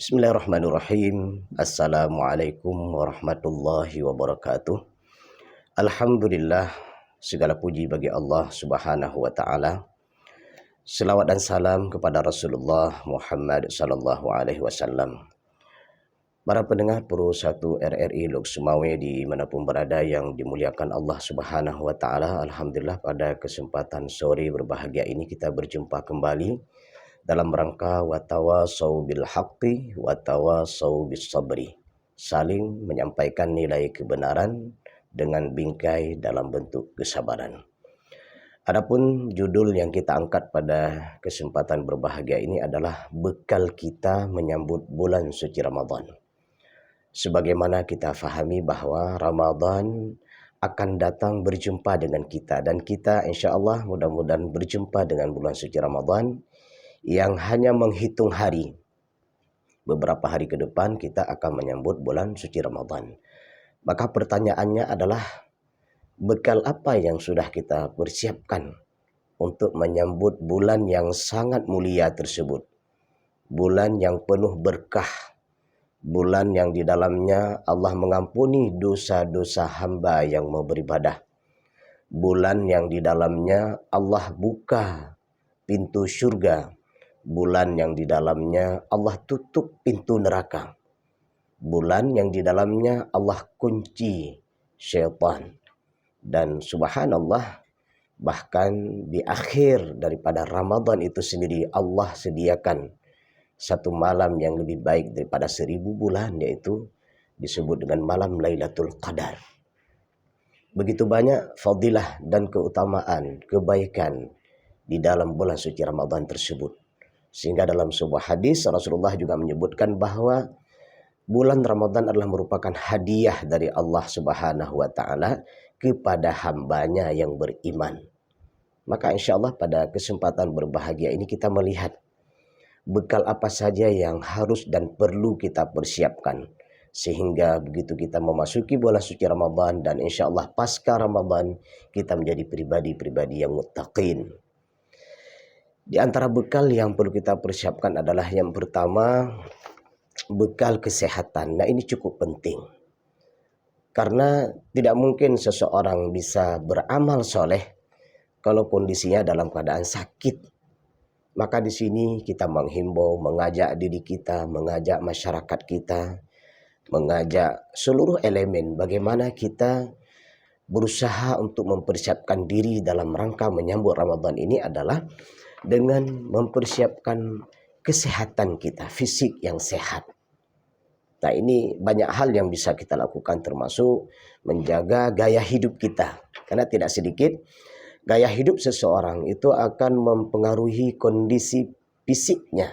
Bismillahirrahmanirrahim. Assalamualaikum warahmatullahi wabarakatuh. Alhamdulillah, segala puji bagi Allah Subhanahu wa taala. Selawat dan salam kepada Rasulullah Muhammad sallallahu alaihi wasallam. Para pendengar Pro 1 RRI Lok Sumawe di manapun berada yang dimuliakan Allah Subhanahu wa taala. Alhamdulillah, pada kesempatan sore berbahagia ini kita berjumpa kembali dalam rangka watawasau bil haqqi watawasau bis sabri, saling menyampaikan nilai kebenaran dengan bingkai dalam bentuk kesabaran. Adapun judul yang kita angkat pada kesempatan berbahagia ini adalah bekal kita menyambut bulan suci Ramadan. Sebagaimana kita fahami bahwa Ramadan akan datang berjumpa dengan kita, dan kita insya Allah mudah-mudahan berjumpa dengan bulan suci Ramadan yang hanya menghitung hari. Beberapa hari ke depan kita akan menyambut bulan suci Ramadan. Maka pertanyaannya adalah, bekal apa yang sudah kita persiapkan untuk menyambut bulan yang sangat mulia tersebut? Bulan yang penuh berkah, bulan yang di dalamnya Allah mengampuni dosa-dosa hamba yang mau beribadah, bulan yang di dalamnya Allah buka pintu surga, bulan yang di dalamnya Allah tutup pintu neraka, bulan yang di dalamnya Allah kunci syaitan. Dan subhanallah, bahkan di akhir daripada Ramadan itu sendiri Allah sediakan satu malam yang lebih baik daripada 1000 bulan, yaitu disebut dengan malam Lailatul Qadar. Begitu banyak fadilah dan keutamaan, kebaikan di dalam bulan suci Ramadan tersebut. Sehingga dalam sebuah hadis Rasulullah juga menyebutkan bahwa bulan Ramadan adalah merupakan hadiah dari Allah Subhanahu wa taala kepada hambanya yang beriman. Maka insya Allah pada kesempatan berbahagia ini kita melihat bekal apa saja yang harus dan perlu kita persiapkan, sehingga begitu kita memasuki bulan suci Ramadan dan insya Allah pasca Ramadan kita menjadi pribadi-pribadi yang muttaqin. Di antara bekal yang perlu kita persiapkan adalah yang pertama, bekal kesehatan. Nah, ini cukup penting. Karena tidak mungkin seseorang bisa beramal soleh kalau kondisinya dalam keadaan sakit. Maka di sini kita menghimbau, mengajak diri kita, mengajak masyarakat kita, mengajak seluruh elemen bagaimana kita berusaha untuk mempersiapkan diri dalam rangka menyambut Ramadan ini adalah dengan mempersiapkan kesehatan kita, fisik yang sehat. Nah, ini banyak hal yang bisa kita lakukan, termasuk menjaga gaya hidup kita. Karena tidak sedikit gaya hidup seseorang itu akan mempengaruhi kondisi fisiknya,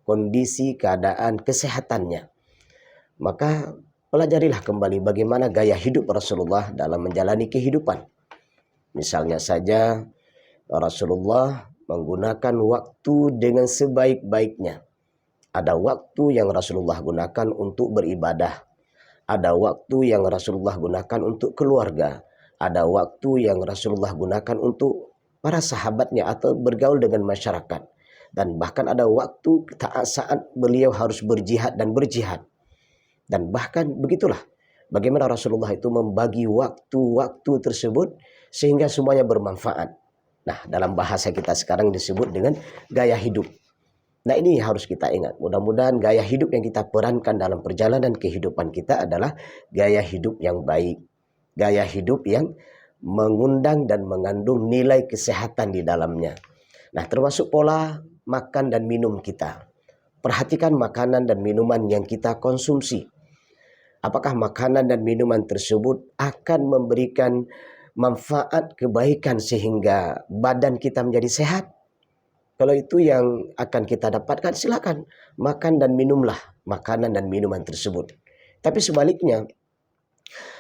kondisi keadaan kesehatannya. Maka pelajarilah kembali bagaimana gaya hidup Rasulullah dalam menjalani kehidupan. Misalnya saja Rasulullah menggunakan waktu dengan sebaik-baiknya. Ada waktu yang Rasulullah gunakan untuk beribadah. Ada waktu yang Rasulullah gunakan untuk keluarga. Ada waktu yang Rasulullah gunakan untuk para sahabatnya atau bergaul dengan masyarakat. Dan bahkan ada waktu saat beliau harus berjihad dan berjihad. Dan bahkan begitulah bagaimana Rasulullah itu membagi waktu-waktu tersebut sehingga semuanya bermanfaat. Nah, dalam bahasa kita sekarang disebut dengan gaya hidup. Nah, ini harus kita ingat. Mudah-mudahan gaya hidup yang kita perankan dalam perjalanan kehidupan kita adalah gaya hidup yang baik. Gaya hidup yang mengundang dan mengandung nilai kesehatan di dalamnya. Nah, termasuk pola makan dan minum kita. Perhatikan makanan dan minuman yang kita konsumsi. Apakah makanan dan minuman tersebut akan memberikan manfaat kebaikan sehingga badan kita menjadi sehat? Kalau itu yang akan kita dapatkan, silakan makan dan minumlah makanan dan minuman tersebut. Tapi sebaliknya,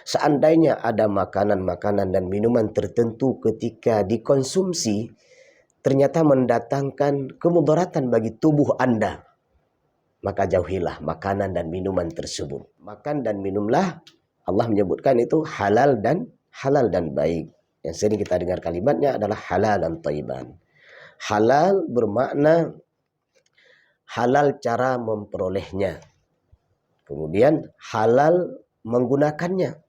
seandainya ada makanan-makanan dan minuman tertentu ketika dikonsumsi ternyata mendatangkan kemudaratan bagi tubuh Anda, maka jauhilah makanan dan minuman tersebut. Makan dan minumlah, Allah menyebutkan itu halal dan baik. Yang sering kita dengar kalimatnya adalah halal dan thayyiban. Halal bermakna halal cara memperolehnya, kemudian halal menggunakannya.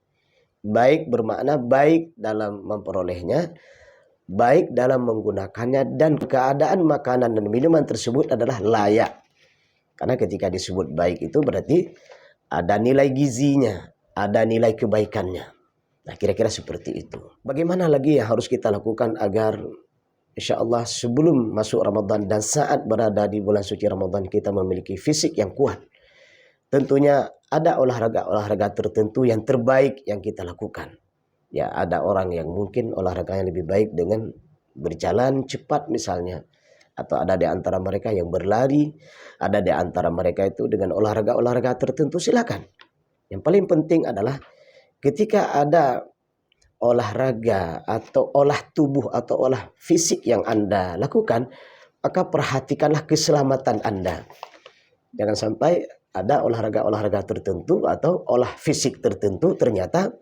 Baik bermakna baik dalam memperolehnya, baik dalam menggunakannya, dan keadaan makanan dan minuman tersebut adalah layak. Karena ketika disebut baik itu berarti ada nilai gizinya, ada nilai kebaikannya. Nah, kira-kira seperti itu. Bagaimana lagi yang harus kita lakukan agar insya Allah sebelum masuk Ramadan dan saat berada di bulan suci Ramadan kita memiliki fisik yang kuat? Tentunya ada olahraga-olahraga tertentu yang terbaik yang kita lakukan. Ya, ada orang yang mungkin olahraganya lebih baik dengan berjalan cepat misalnya. Atau ada di antara mereka yang berlari. Ada di antara mereka itu dengan olahraga-olahraga tertentu, silakan. Yang paling penting adalah ketika ada olahraga atau olah tubuh atau olah fisik yang Anda lakukan, maka perhatikanlah keselamatan Anda. Jangan sampai ada olahraga-olahraga tertentu atau olah fisik tertentu ternyata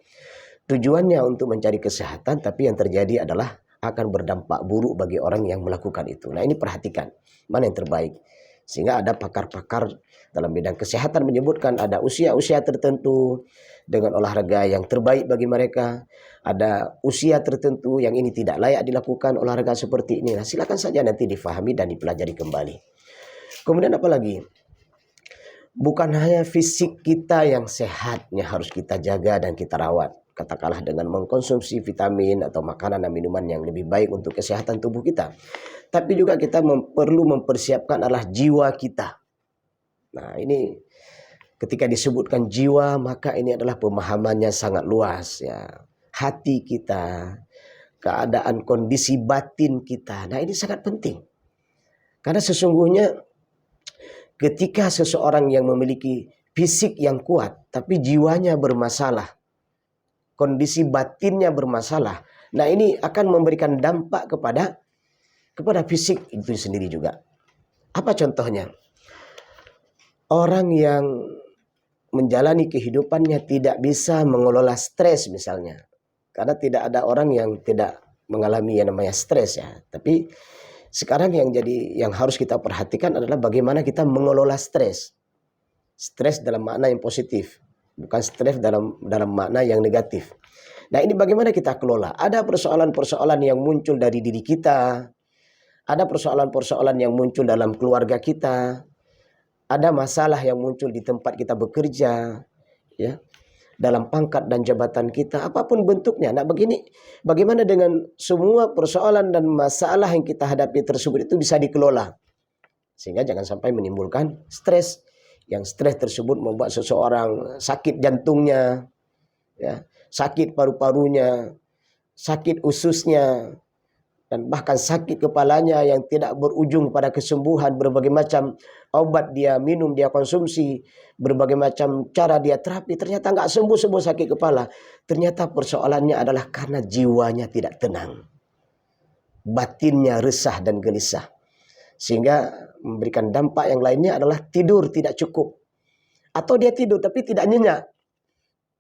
tujuannya untuk mencari kesehatan, tapi yang terjadi adalah akan berdampak buruk bagi orang yang melakukan itu. Nah, ini perhatikan mana yang terbaik. Sehingga ada pakar-pakar dalam bidang kesehatan menyebutkan ada usia-usia tertentu dengan olahraga yang terbaik bagi mereka. Ada usia tertentu yang ini tidak layak dilakukan olahraga seperti ini. Nah, silakan saja nanti difahami dan dipelajari kembali. Kemudian apa lagi? Bukan hanya fisik kita yang sehatnya harus kita jaga dan kita rawat. Katakanlah dengan mengkonsumsi vitamin atau makanan dan minuman yang lebih baik untuk kesehatan tubuh kita. Tapi juga kita perlu mempersiapkan adalah jiwa kita. Nah, ini ketika disebutkan jiwa, maka ini adalah pemahamannya sangat luas ya. Hati kita, keadaan kondisi batin kita. Nah, ini sangat penting. Karena sesungguhnya ketika seseorang yang memiliki fisik yang kuat, tapi jiwanya bermasalah, kondisi batinnya bermasalah, nah ini akan memberikan dampak kepada fisik itu sendiri juga. Apa contohnya? Orang yang menjalani kehidupannya tidak bisa mengelola stres misalnya. Karena tidak ada orang yang tidak mengalami yang namanya stres ya. Tapi sekarang yang harus kita perhatikan adalah bagaimana kita mengelola stres. Stres dalam makna yang positif, bukan stres dalam makna yang negatif. Nah, ini bagaimana kita kelola? Ada persoalan-persoalan yang muncul dari diri kita, ada persoalan-persoalan yang muncul dalam keluarga kita, ada masalah yang muncul di tempat kita bekerja, ya, dalam pangkat dan jabatan kita, apapun bentuknya. Nah, bagaimana dengan semua persoalan dan masalah yang kita hadapi tersebut itu bisa dikelola. Sehingga jangan sampai menimbulkan stres. Yang stres tersebut membuat seseorang sakit jantungnya, ya, sakit paru-parunya, sakit ususnya, dan bahkan sakit kepalanya yang tidak berujung pada kesembuhan. Berbagai macam obat dia minum, dia konsumsi, berbagai macam cara dia terapi, ternyata nggak sembuh-sembuh sakit kepala. Ternyata persoalannya adalah karena jiwanya tidak tenang, batinnya resah dan gelisah, sehingga memberikan dampak yang lainnya adalah tidur tidak cukup, atau dia tidur tapi tidak nyenyak.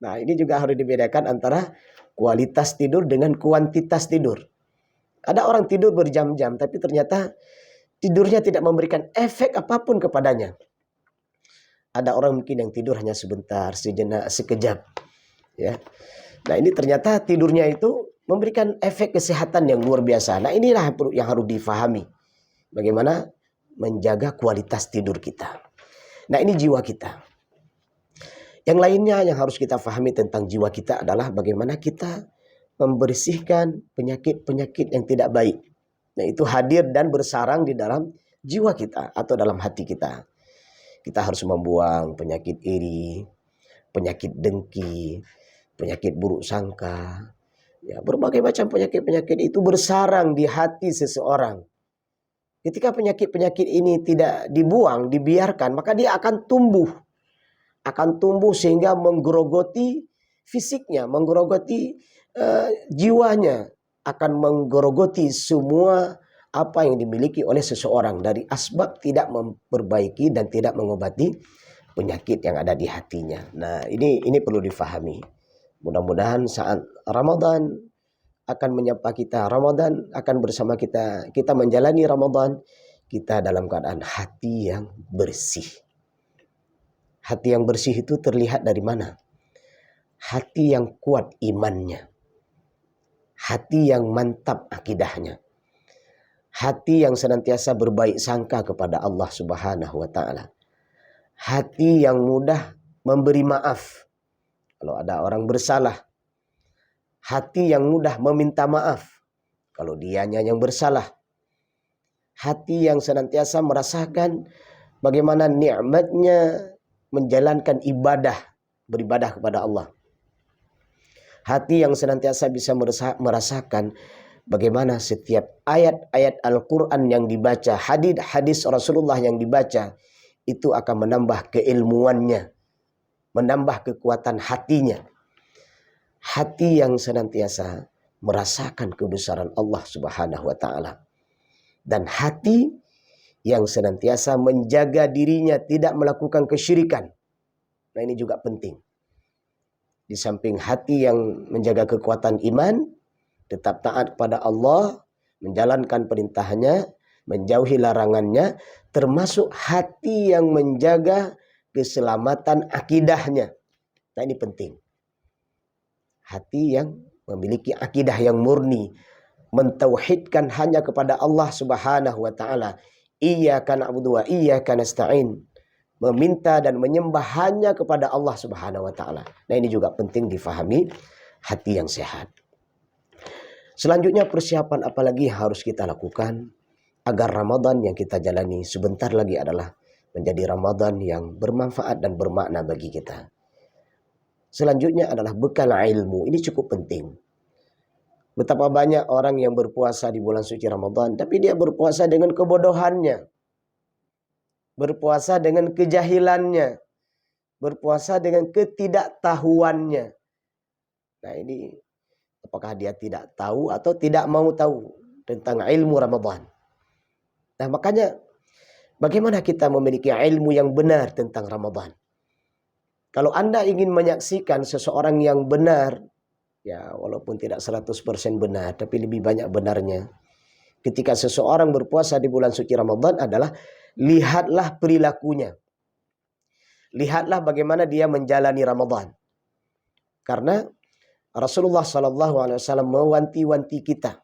Nah, ini juga harus dibedakan antara kualitas tidur dengan kuantitas tidur. Ada orang tidur berjam-jam, tapi ternyata tidurnya tidak memberikan efek apapun kepadanya. Ada orang mungkin yang tidur hanya sebentar, sejenak, sekejap. Ya. Nah, ini ternyata tidurnya itu memberikan efek kesehatan yang luar biasa. Nah, inilah yang harus difahami. Bagaimana menjaga kualitas tidur kita. Nah, ini jiwa kita. Yang lainnya yang harus kita fahami tentang jiwa kita adalah bagaimana kita membersihkan penyakit-penyakit yang tidak baik. Nah, itu hadir dan bersarang di dalam jiwa kita atau dalam hati kita. Kita harus membuang penyakit iri, penyakit dengki, penyakit buruk sangka. Ya, berbagai macam penyakit-penyakit itu bersarang di hati seseorang. Ketika penyakit-penyakit ini tidak dibuang, dibiarkan, maka dia akan tumbuh. Akan tumbuh sehingga menggerogoti fisiknya, menggerogoti jiwanya, akan menggerogoti semua apa yang dimiliki oleh seseorang dari asbab tidak memperbaiki dan tidak mengobati penyakit yang ada di hatinya. Nah, ini perlu difahami. Mudah-mudahan saat Ramadan akan menyapa kita, Ramadan akan bersama kita, kita menjalani Ramadan, kita dalam keadaan hati yang bersih. Hati yang bersih itu terlihat dari mana? Hati yang kuat imannya. Hati yang mantap akidahnya. Hati yang senantiasa berbaik sangka kepada Allah Subhanahu wa taala. Hati yang mudah memberi maaf kalau ada orang bersalah. Hati yang mudah meminta maaf kalau dianya yang bersalah. Hati yang senantiasa merasakan bagaimana nikmatnya menjalankan ibadah, beribadah kepada Allah. Hati yang senantiasa bisa merasakan bagaimana setiap ayat-ayat Al-Quran yang dibaca, hadis-hadis Rasulullah yang dibaca, itu akan menambah keilmuannya, menambah kekuatan hatinya. Hati yang senantiasa merasakan kebesaran Allah Subhanahu wa taala. Dan hati yang senantiasa menjaga dirinya tidak melakukan kesyirikan. Nah, ini juga penting. Di samping hati yang menjaga kekuatan iman, tetap taat kepada Allah, menjalankan perintahnya, menjauhi larangannya, termasuk hati yang menjaga keselamatan akidahnya. Nah, ini penting. Hati yang memiliki akidah yang murni, mentauhidkan hanya kepada Allah Subhanahu wa taala. Iyyaka na'budu wa iyyaka nasta'in. Meminta dan menyembah hanya kepada Allah Subhanahu wa taala. Nah, ini juga penting difahami hati yang sehat. Selanjutnya, persiapan apa lagi harus kita lakukan agar Ramadan yang kita jalani sebentar lagi adalah menjadi Ramadan yang bermanfaat dan bermakna bagi kita. Selanjutnya adalah bekal ilmu. Ini cukup penting. Betapa banyak orang yang berpuasa di bulan suci Ramadan, tapi dia berpuasa dengan kebodohannya. Berpuasa dengan kejahilannya. Berpuasa dengan ketidaktahuannya. Nah, ini apakah dia tidak tahu atau tidak mau tahu tentang ilmu Ramadan? Nah, makanya bagaimana kita memiliki ilmu yang benar tentang Ramadan? Kalau Anda ingin menyaksikan seseorang yang benar, ya walaupun tidak 100% benar, tapi lebih banyak benarnya. Ketika seseorang berpuasa di bulan suci Ramadan adalah lihatlah perilakunya. Lihatlah bagaimana dia menjalani Ramadan. Karena Rasulullah SAW mewanti-wanti kita.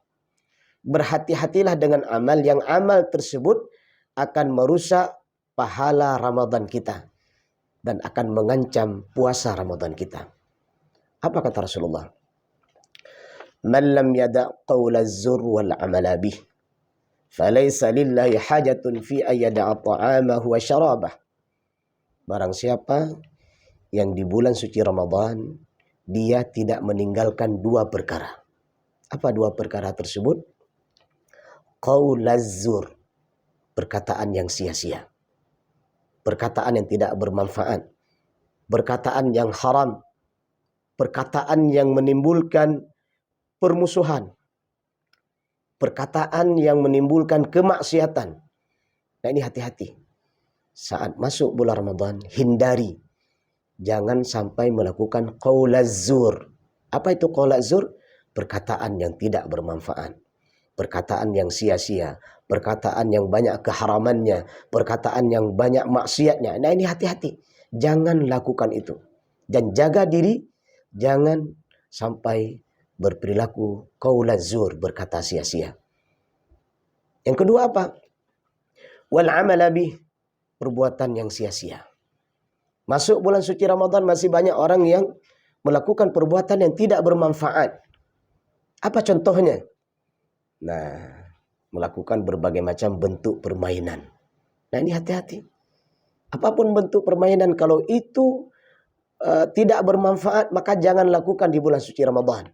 Berhati-hatilah dengan amal yang amal tersebut akan merusak pahala Ramadan kita. Dan akan mengancam puasa Ramadan kita. Apa kata Rasulullah? Man lam yada' qawla zur wal amala bih. Falaysa lillahi hajatun fi ayyada'a ta'amahu wa syarabah. Barang siapa yang di bulan suci Ramadan, dia tidak meninggalkan dua perkara. Apa dua perkara tersebut? Qawla zur. Perkataan yang sia-sia. Perkataan yang tidak bermanfaat, perkataan yang haram, perkataan yang menimbulkan permusuhan, perkataan yang menimbulkan kemaksiatan. Nah, ini hati-hati. Saat masuk bulan Ramadan, hindari. Jangan sampai melakukan qaulaz zur. Apa itu qaulaz zur? Perkataan yang tidak bermanfaat. Perkataan yang sia-sia, perkataan yang banyak keharamannya, perkataan yang banyak maksiatnya. Nah, ini hati-hati. Jangan lakukan itu. Dan jaga diri, jangan sampai berperilaku qaulaz zur, berkata sia-sia. Yang kedua apa? Wal amala bih, perbuatan yang sia-sia. Masuk bulan suci Ramadan masih banyak orang yang melakukan perbuatan yang tidak bermanfaat. Apa contohnya? Nah, melakukan berbagai macam bentuk permainan. Nah, ini hati-hati. Apapun bentuk permainan, kalau itu tidak bermanfaat, maka jangan lakukan di bulan suci Ramadan.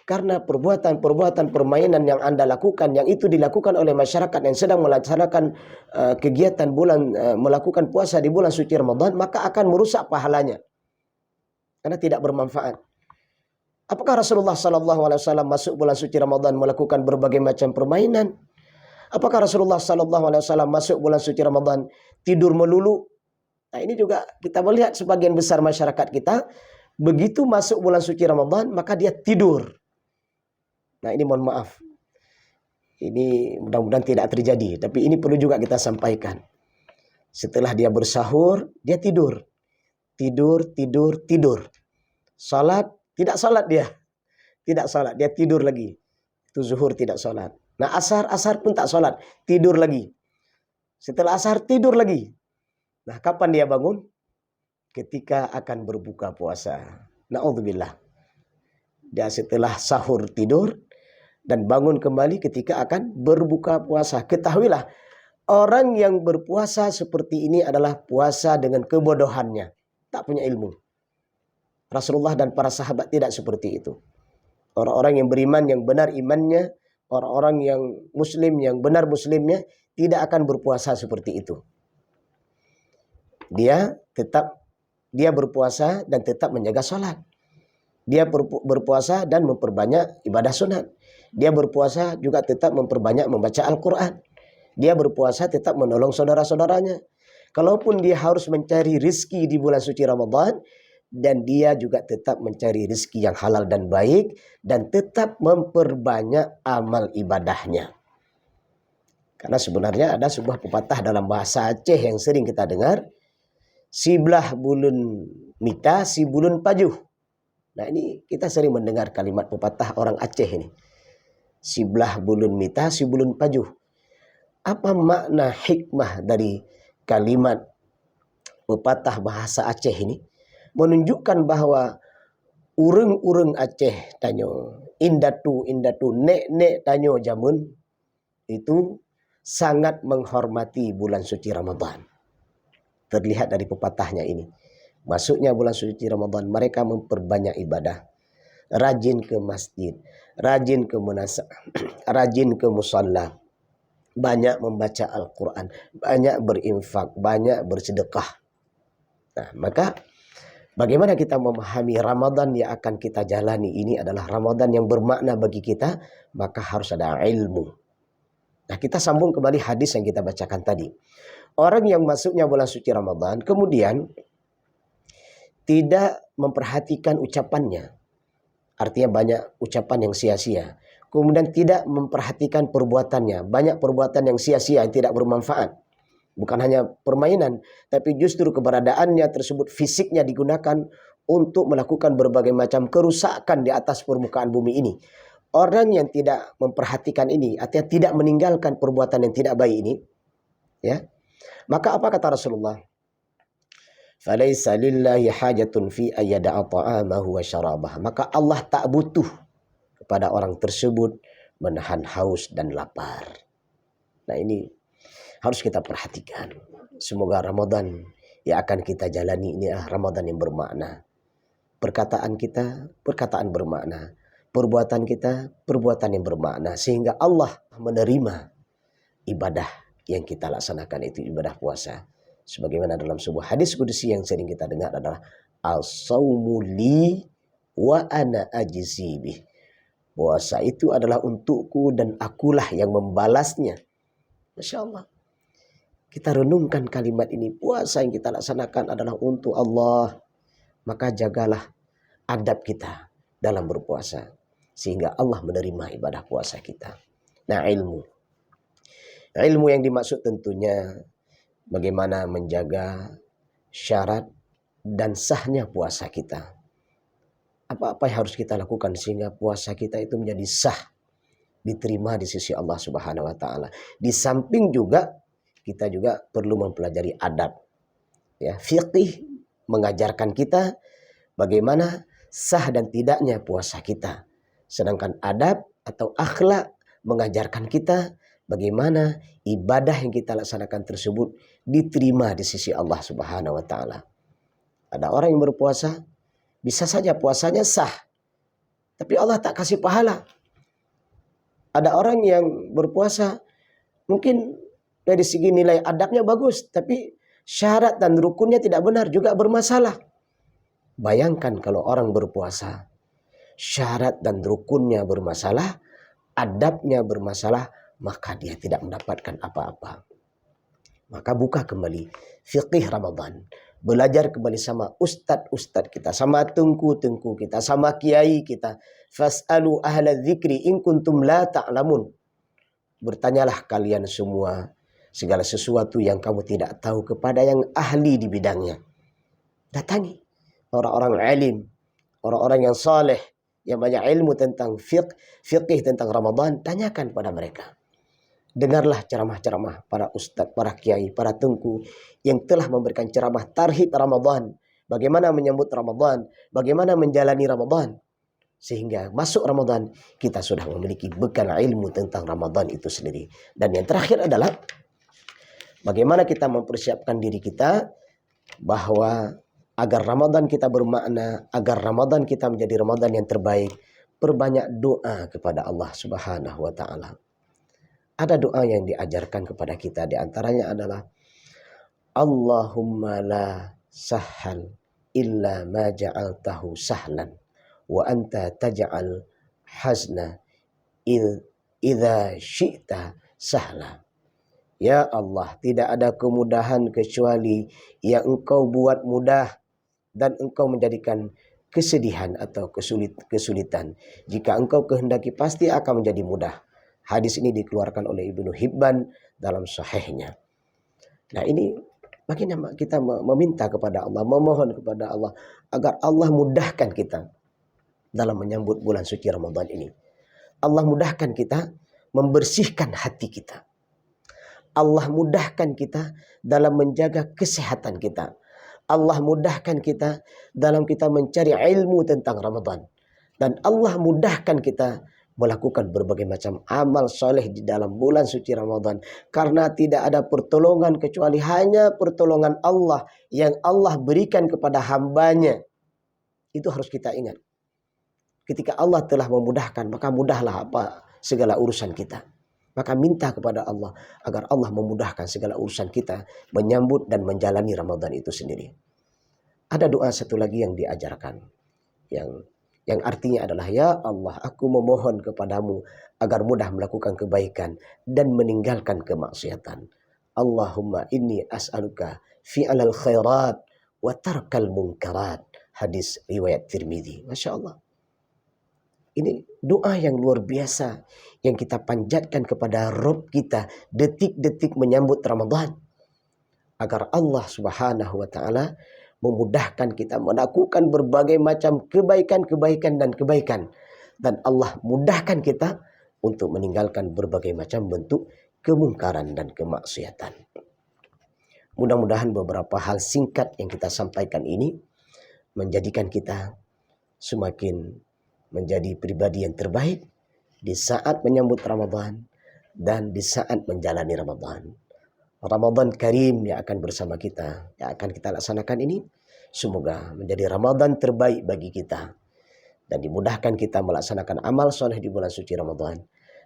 Karena perbuatan-perbuatan permainan yang Anda lakukan, yang itu dilakukan oleh masyarakat yang sedang melaksanakan kegiatan melakukan puasa di bulan suci Ramadan, maka akan merusak pahalanya. Karena tidak bermanfaat. Apakah Rasulullah SAW masuk bulan suci Ramadan melakukan berbagai macam permainan? Apakah Rasulullah SAW masuk bulan suci Ramadan tidur melulu? Nah, ini juga kita melihat sebagian besar masyarakat kita, begitu masuk bulan suci Ramadan, maka dia tidur. Nah, ini mohon maaf. Ini mudah-mudahan tidak terjadi, tapi ini perlu juga kita sampaikan. Setelah dia bersahur, dia tidur. Tidur. Salat, tidak salat dia. Tidak salat, dia tidur lagi. Itu zuhur tidak salat. Nah, asar pun tak salat, tidur lagi. Setelah asar, tidur lagi. Nah, kapan dia bangun? Ketika akan berbuka puasa. Na'udzubillah. Dia setelah sahur tidur dan bangun kembali ketika akan berbuka puasa. Ketahuilah, orang yang berpuasa seperti ini adalah puasa dengan kebodohannya. Tak punya ilmu. Rasulullah dan para sahabat tidak seperti itu. Orang-orang yang beriman, yang benar imannya, orang-orang yang muslim, yang benar muslimnya, tidak akan berpuasa seperti itu. Dia berpuasa dan tetap menjaga sholat. Dia berpuasa dan memperbanyak ibadah sunat. Dia berpuasa juga tetap memperbanyak membaca Al-Quran. Dia berpuasa tetap menolong saudara-saudaranya. Kalaupun dia harus mencari rizki di bulan suci Ramadan, dan dia juga tetap mencari rizki yang halal dan baik, dan tetap memperbanyak amal ibadahnya. Karena sebenarnya ada sebuah pepatah dalam bahasa Aceh yang sering kita dengar, si belah bulun mita, si bulun pajuh. Nah, ini kita sering mendengar kalimat pepatah orang Aceh ini. Si belah bulun mita, si bulun pajuh. Apa makna hikmah dari kalimat pepatah bahasa Aceh ini? Menunjukkan bahwa ureng-ureng Aceh tanyo, indatu nek tanyo jamun itu sangat menghormati bulan suci Ramadan. Terlihat dari pepatahnya ini. Masuknya bulan suci Ramadan, mereka memperbanyak ibadah. Rajin ke masjid, rajin ke munasa, rajin ke musalla, banyak membaca Al-Quran, banyak berinfak, banyak bersedekah. Nah, maka bagaimana kita memahami Ramadan yang akan kita jalani ini adalah Ramadan yang bermakna bagi kita, maka harus ada ilmu. Nah, kita sambung kembali hadis yang kita bacakan tadi. Orang yang masuknya bulan suci Ramadan, kemudian tidak memperhatikan ucapannya. Artinya banyak ucapan yang sia-sia. Kemudian tidak memperhatikan perbuatannya. Banyak perbuatan yang sia-sia, yang tidak bermanfaat. Bukan hanya permainan, tapi justru keberadaannya tersebut, fisiknya digunakan untuk melakukan berbagai macam kerusakan di atas permukaan bumi ini. Orang yang tidak memperhatikan ini, artinya tidak meninggalkan perbuatan yang tidak baik ini, ya, maka apa kata Rasulullah? فَلَيْسَ لِلَّهِ حَاجَةٌ فِي أَيَّدَعَ طَعَامَهُ وَشَرَابَهُ. Maka Allah tak butuh kepada orang tersebut menahan haus dan lapar. Nah, ini harus kita perhatikan. Semoga Ramadan yang akan kita jalani ini Ramadan yang bermakna. Perkataan kita, perkataan bermakna. Perbuatan kita, perbuatan yang bermakna. Sehingga Allah menerima ibadah yang kita laksanakan, itu ibadah puasa. Sebagaimana dalam sebuah hadis qudsi yang sering kita dengar adalah as-saumu li wa ana ajzi bih. Puasa itu adalah untukku dan akulah yang membalasnya. Masya Allah. Kita renungkan kalimat ini. Puasa yang kita laksanakan adalah untuk Allah. Maka jagalah adab kita dalam berpuasa. Sehingga Allah menerima ibadah puasa kita. Nah, ilmu. Ilmu yang dimaksud tentunya bagaimana menjaga syarat dan sahnya puasa kita. Apa-apa yang harus kita lakukan sehingga puasa kita itu menjadi sah, diterima di sisi Allah Subhanahu wa taala. Di samping juga kita juga perlu mempelajari adab. Ya, fiqih mengajarkan kita bagaimana sah dan tidaknya puasa kita. Sedangkan adab atau akhlak mengajarkan kita bagaimana ibadah yang kita laksanakan tersebut diterima di sisi Allah Subhanahu wa taala. Ada orang yang berpuasa, bisa saja puasanya sah, tapi Allah tak kasih pahala. Ada orang yang berpuasa, mungkin dari segi nilai adabnya bagus, tapi syarat dan rukunnya tidak benar, juga bermasalah. Bayangkan kalau orang berpuasa, syarat dan rukunnya bermasalah, adabnya bermasalah, maka dia tidak mendapatkan apa-apa. Maka buka kembali fiqih Ramadan. Belajar kembali sama ustadz-ustadz kita, sama tengku-tengku kita, sama kiai kita. Fas'alu ahla dzikri in kuntum la ta'lamun. bertanyalah kalian semua segala sesuatu yang kamu tidak tahu kepada yang ahli di bidangnya. Datangi orang-orang alim, orang-orang yang saleh, yang banyak ilmu tentang fiqh tentang Ramadan, tanyakan pada mereka. Dengarlah ceramah-ceramah para ustadz, para kiai, para tengku yang telah memberikan ceramah tarhib Ramadan. Bagaimana menyambut Ramadan, bagaimana menjalani Ramadan. Sehingga masuk Ramadan kita sudah memiliki bekal ilmu tentang Ramadan itu sendiri. Dan yang terakhir adalah bagaimana kita mempersiapkan diri kita bahwa agar Ramadan kita bermakna, agar Ramadan kita menjadi Ramadan yang terbaik, perbanyak doa kepada Allah Subhanahu wa taala. Ada doa yang diajarkan kepada kita, di antaranya adalah Allahumma la sahal illa ma ja'altahu sahlan wa anta taj'al hazna idza syi'ta sahla. Ya Allah, tidak ada kemudahan kecuali yang Engkau buat mudah dan Engkau menjadikan kesedihan atau kesulitan. Jika Engkau kehendaki pasti akan menjadi mudah. Hadis ini dikeluarkan oleh Ibnu Hibban dalam sahihnya. Nah, ini bagaimana kita meminta kepada Allah, memohon kepada Allah agar Allah mudahkan kita dalam menyambut bulan suci Ramadan ini. Allah mudahkan kita membersihkan hati kita. Allah mudahkan kita dalam menjaga kesehatan kita. Allah mudahkan kita dalam kita mencari ilmu tentang Ramadan. Dan Allah mudahkan kita melakukan berbagai macam amal soleh di dalam bulan suci Ramadan. Karena tidak ada pertolongan kecuali hanya pertolongan Allah yang Allah berikan kepada hambanya. Itu harus kita ingat. Ketika Allah telah memudahkan, maka mudahlah apa segala urusan kita. Maka minta kepada Allah agar Allah memudahkan segala urusan kita menyambut dan menjalani Ramadan itu sendiri. Ada doa satu lagi yang diajarkan. Yang artinya adalah, ya Allah, aku memohon kepadamu agar mudah melakukan kebaikan dan meninggalkan kemaksiatan. Allahumma inni as'aluka fi'alal khairat wa tarkal munkarat. Hadis riwayat Tirmidzi. Masya Allah. Ini doa yang luar biasa yang kita panjatkan kepada Rabb kita detik-detik menyambut Ramadan. Agar Allah Subhanahu wa taala memudahkan kita melakukan berbagai macam kebaikan dan kebaikan. Dan Allah mudahkan kita untuk meninggalkan berbagai macam bentuk kemungkaran dan kemaksiatan. Mudah-mudahan beberapa hal singkat yang kita sampaikan ini menjadikan kita semakin menjadi pribadi yang terbaik di saat menyambut Ramadan dan di saat menjalani Ramadan. Ramadan Karim yang akan bersama kita, yang akan kita laksanakan ini, semoga menjadi Ramadan terbaik bagi kita. Dan dimudahkan kita melaksanakan amal soleh di bulan suci Ramadan.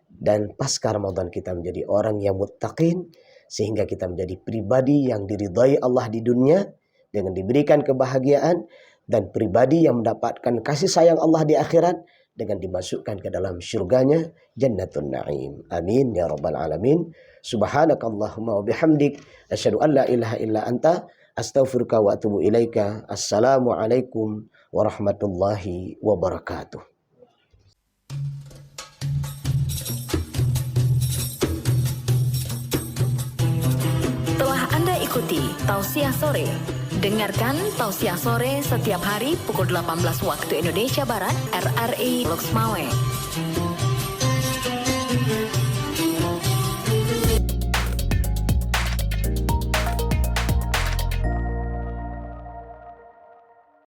Dan pasca Ramadan kita menjadi orang yang muttaqin, sehingga kita menjadi pribadi yang diridhai Allah di dunia, dengan diberikan kebahagiaan, dan pribadi yang mendapatkan kasih sayang Allah di akhirat, dengan dimasukkan ke dalam syurganya, Jannatun Na'im. Amin ya rabbal alamin. Subhanakallahumma wa bihamdik, asyhadu an la ilaha illa anta, astaghfiruka wa atubu ilaika. Assalamualaikum warahmatullahi wabarakatuh. Telah Anda ikuti Tausiah Sore. Dengarkan Tausiah Sore setiap hari pukul 18 waktu Indonesia Barat, RRI Loks Mawai.